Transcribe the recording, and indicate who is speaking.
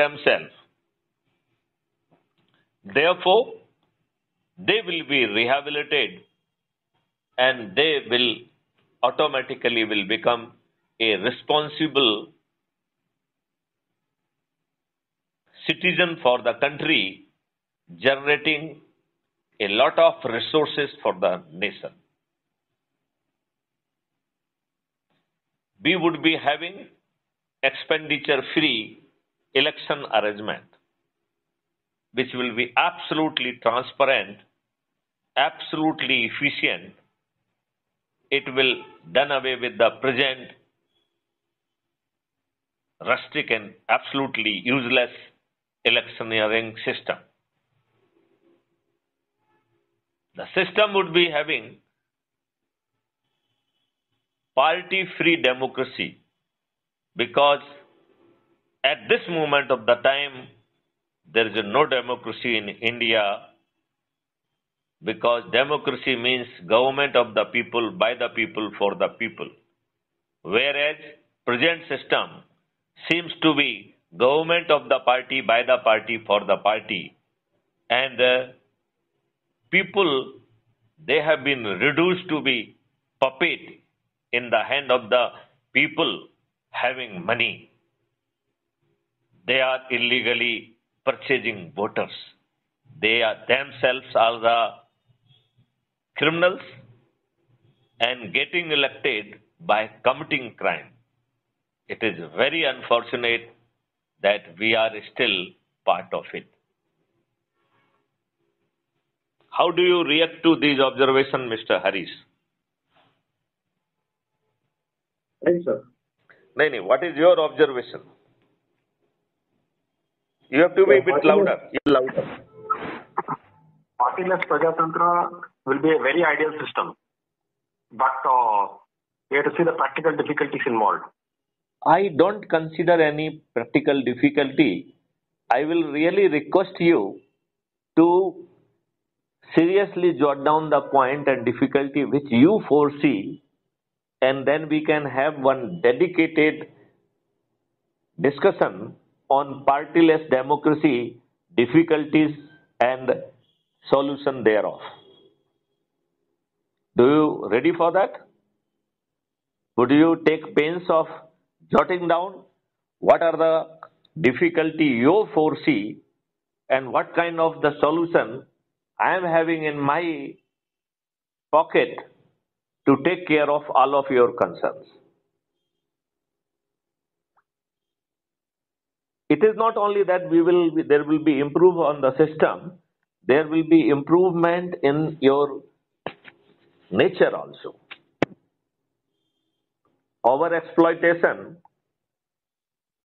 Speaker 1: themselves. Therefore, they will be rehabilitated and they will automatically will become a responsible citizen for the country, generating a lot of resources for the nation. We would be having expenditure-free election arrangement, which will be absolutely transparent, absolutely efficient. It will done away with the present rustic and absolutely useless electioneering system. The system would be having party-free democracy, because at this moment of the time there is no democracy in India, because democracy means government of the people, by the people, for the people. Whereas present system seems to be government of the party, by the party, for the party. And people, they have been reduced to be puppet in the hand of the people having money. They are illegally purchasing voters. They are themselves are the criminals and getting elected by committing crime. It is very unfortunate that we are still part of it. How do you react to these observations, Mr. Harish?
Speaker 2: Right, sir.
Speaker 1: No, what is your observation? You have to be a bit louder.
Speaker 2: Partyless Prajatantra will be a very ideal system, but we have to see the practical difficulties involved.
Speaker 1: I don't consider any practical difficulty. I will really request you to seriously jot down the point and difficulty which you foresee, and then we can have one dedicated discussion on partyless democracy, difficulties and solution thereof. Do you ready for that? Would you take pains of jotting down what are the difficulty you foresee and what kind of the solution I am having in my pocket to take care of all of your concerns? It is not only that there will be improvement on the system, there will be improvement in your nature also. Over exploitation